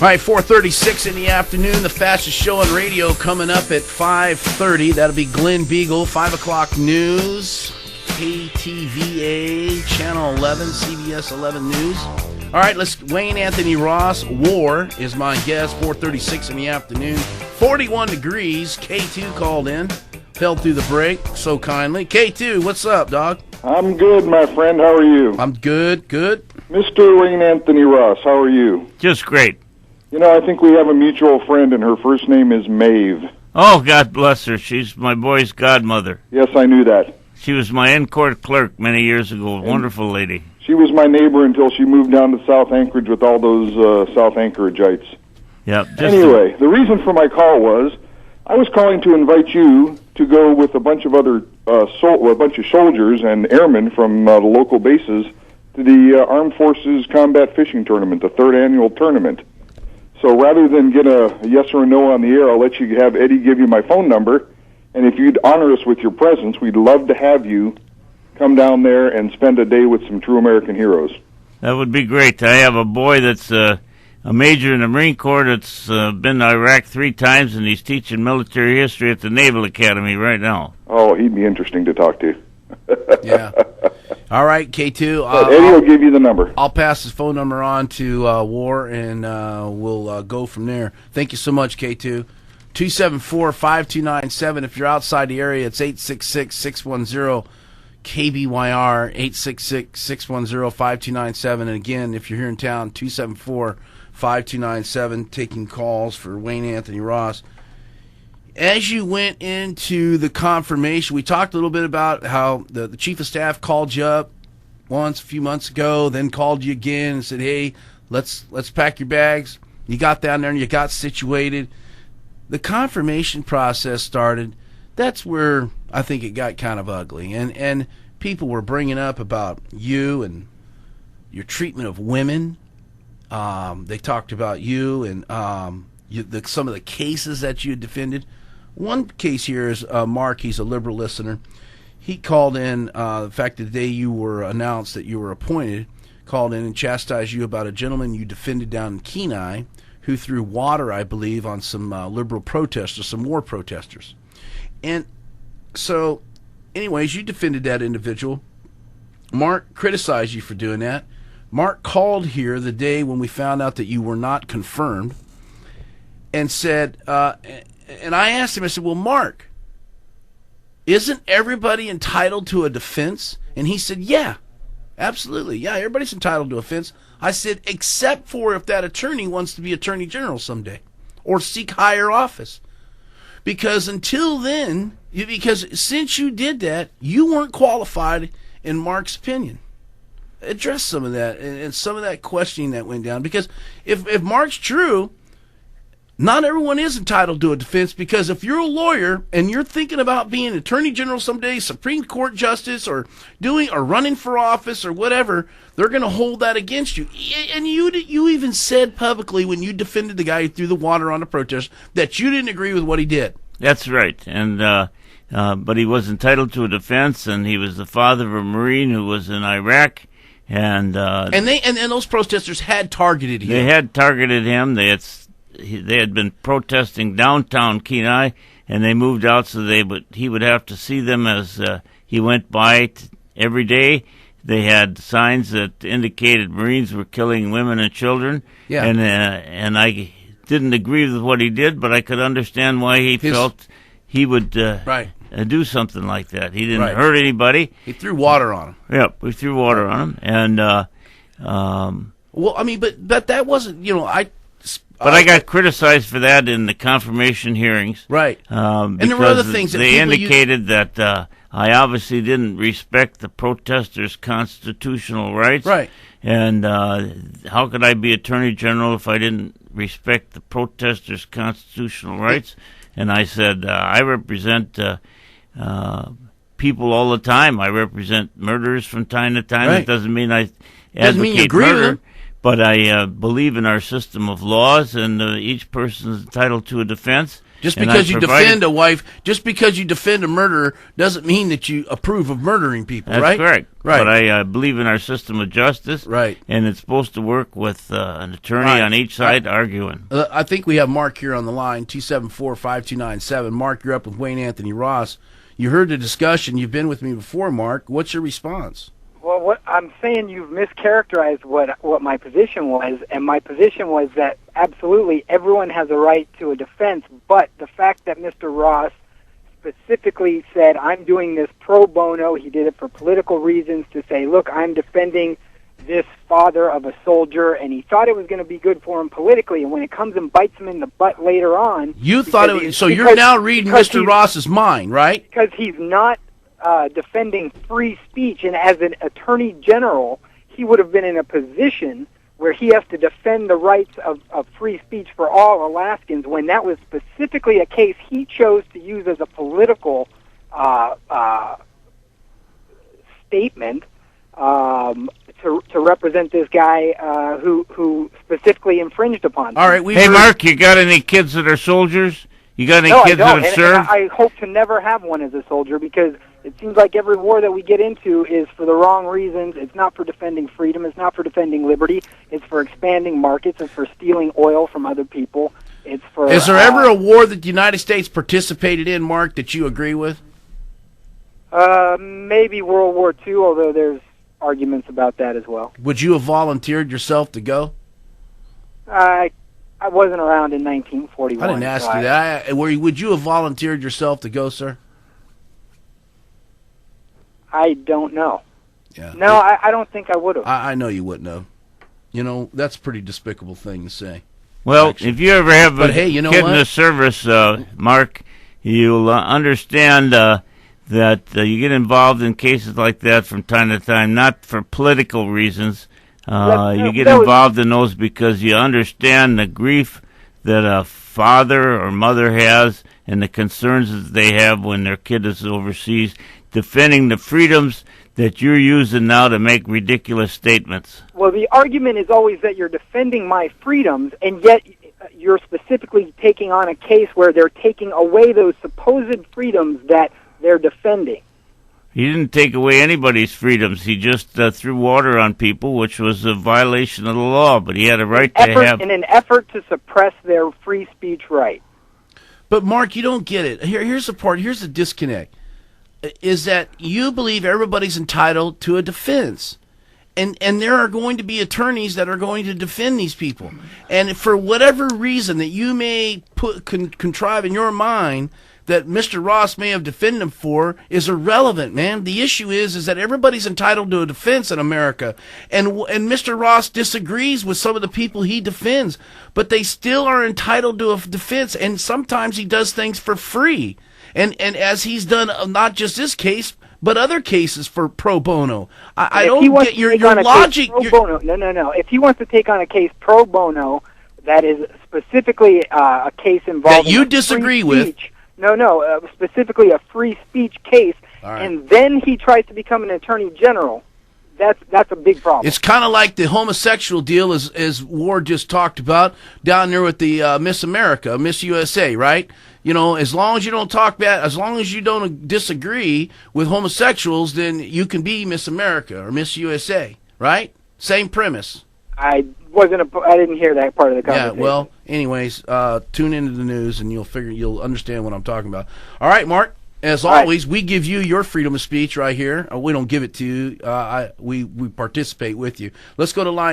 All right, 4:36 in the afternoon. The fastest show on radio coming up at 5:30. That'll be Glenn Beagle. 5 o'clock news. KTVA, Channel 11, CBS 11 News. All right, Wayne Anthony Ross. War is my guest. 4:36 in the afternoon. 41 degrees. K2 called in. Held through the break so kindly. K2, what's up, dog? I'm good, my friend. How are you? I'm good. Mr. Wayne Anthony Ross, how are you? Just great. You know, I think we have a mutual friend, and her first name is Maeve. Oh, God bless her. She's my boy's godmother. Yes, I knew that. She was my in-court clerk many years ago. Wonderful lady. She was my neighbor until she moved down to South Anchorage with all those South Anchoragites. Yeah. Anyway, the reason for my call was I was calling to invite you to go with a bunch of other a bunch of soldiers and airmen from the local bases to the Armed Forces Combat Fishing Tournament, the third annual tournament. So rather than get a yes or a no on the air, I'll let you have Eddie give you my phone number, and if you'd honor us with your presence, we'd love to have you come down there and spend a day with some true American heroes. That would be great. I have a boy that's a major in the Marine Corps that's been to Iraq 3 times, and he's teaching military history at the Naval Academy right now. Oh, he'd be interesting to talk to. Yeah. All right, K2. Eddie will give you the number. I'll pass his phone number on to War, and we'll go from there. Thank you so much, K2. 274-5297. If you're outside the area, it's 866-610-KBYR, 866-610-5297. And again, if you're here in town, 274-5297, taking calls for Wayne Anthony Ross. As you went into the confirmation, we talked a little bit about how the chief of staff called you up once a few months ago, then called you again and said, hey, let's pack your bags. You got down there and you got situated. The confirmation process started. That's where I think it got kind of ugly. And people were bringing up about you and your treatment of women. They talked about you and some of the cases that you had defended. One case here is Mark. He's a liberal listener. He called in, the fact that the day you were announced that you were appointed, called in and chastised you about a gentleman you defended down in Kenai who threw water, I believe, on some liberal protesters, some war protesters. And so, anyways, you defended that individual. Mark criticized you for doing that. Mark called here the day when we found out that you were not confirmed and said, and I asked him, I said, well, Mark, isn't everybody entitled to a defense? And he said, yeah, absolutely. Yeah, everybody's entitled to a defense. I said, except for if that attorney wants to be attorney general someday or seek higher office. Because until then, because since you did that, you weren't qualified in Mark's opinion. Address some of that and some of that questioning that went down. Because if Mark's true, not everyone is entitled to a defense, because if you're a lawyer and you're thinking about being attorney general someday, Supreme Court justice, or running for office or whatever, they're going to hold that against you. And you even said publicly when you defended the guy who threw the water on the protest that you didn't agree with what he did. That's right. And but he was entitled to a defense, and he was the father of a Marine who was in Iraq. And those protesters had targeted him. They had targeted him. They had been protesting downtown Kenai, and they moved out so he would have to see them as he went by every day. They had signs that indicated Marines were killing women and children. Yeah. And I didn't agree with what he did, but I could understand why he felt he would do something like that. He didn't hurt anybody. He threw water on him. Yep, we threw water on him, and well, I mean, but that wasn't, But I got criticized for that in the confirmation hearings. Right. And there were other things that they indicated that I obviously didn't respect the protesters' constitutional rights. Right. And how could I be Attorney General if I didn't respect the protesters' constitutional rights? And I said, I represent people all the time. I represent murderers from time to time. Right. It doesn't mean I advocate murder. But I believe in our system of laws, and each person is entitled to a defense. Just because you defend a wife, just because you defend a murderer, doesn't mean that you approve of murdering people, That's right? correct. Right. But I believe in our system of justice. Right. And it's supposed to work with an attorney on each side arguing. I think we have Mark here on the line, 274-5297. Mark, you're up with Wayne Anthony Ross. You heard the discussion. You've been with me before, Mark. What's your response? Well, what I'm saying, you've mischaracterized what my position was, and my position was that absolutely everyone has a right to a defense, but the fact that Mr. Ross specifically said, I'm doing this pro bono, he did it for political reasons to say, look, I'm defending this father of a soldier, and he thought it was going to be good for him politically, and when it comes and bites him in the butt later on... You thought it was... So you're now reading Mr. Ross's mind, right? Because he's not... defending free speech, and as an attorney general, he would have been in a position where he has to defend the rights of free speech for all Alaskans when that was specifically a case he chose to use as a political statement to represent this guy who specifically infringed upon. All right, hey, Mark, you got any kids that are soldiers? You got any kids that have served? I hope to never have one as a soldier, because it seems like every war that we get into is for the wrong reasons. It's not for defending freedom. It's not for defending liberty. It's for expanding markets. It's for stealing oil from other people. It's for... Is there ever a war that the United States participated in, Mark, that you agree with? Maybe World War II, although there's arguments about that as well. Would you have volunteered yourself to go? I wasn't around in 1941. I didn't ask you that. Would you have volunteered yourself to go, sir? I don't know. Yeah. No, I don't think I would have. I know you wouldn't have. You know, that's a pretty despicable thing to say. Well, actually, if you ever have a kid in the service, Mark, you'll understand that you get involved in cases like that from time to time, not for political reasons. You get involved in those because you understand the grief that a father or mother has and the concerns that they have when their kid is overseas, defending the freedoms that you're using now to make ridiculous statements. Well, the argument is always that you're defending my freedoms, and yet you're specifically taking on a case where they're taking away those supposed freedoms that they're defending. He didn't take away anybody's freedoms. He just threw water on people, which was a violation of the law, but he had a right to have... In an effort to suppress their free speech right. But, Mark, you don't get it. Here's the disconnect. Is that you believe everybody's entitled to a defense. And there are going to be attorneys that are going to defend these people. And for whatever reason that you may contrive in your mind that Mr. Ross may have defended him for is irrelevant, man. The issue is that everybody's entitled to a defense in America. And Mr. Ross disagrees with some of the people he defends, but they still are entitled to a defense. And sometimes he does things for free. And as he's done, not just this case, but other cases for pro bono. I don't get your logic. Pro bono. No. If he wants to take on a case pro bono that is specifically a case involving that you disagree with. Specifically a free speech case, right, and then he tries to become an attorney general, that's a big problem. It's kind of like the homosexual deal, as Ward just talked about, down there with the Miss America, Miss USA, right? You know, as long as you don't talk bad, as long as you don't disagree with homosexuals, then you can be Miss America or Miss USA, right? Same premise. I didn't hear that part of the conversation. Yeah, well, anyways, tune into the news and you'll understand what I'm talking about. All right, Mark. As always, we give you your freedom of speech right here. We don't give it to you. We participate with you. Let's go to line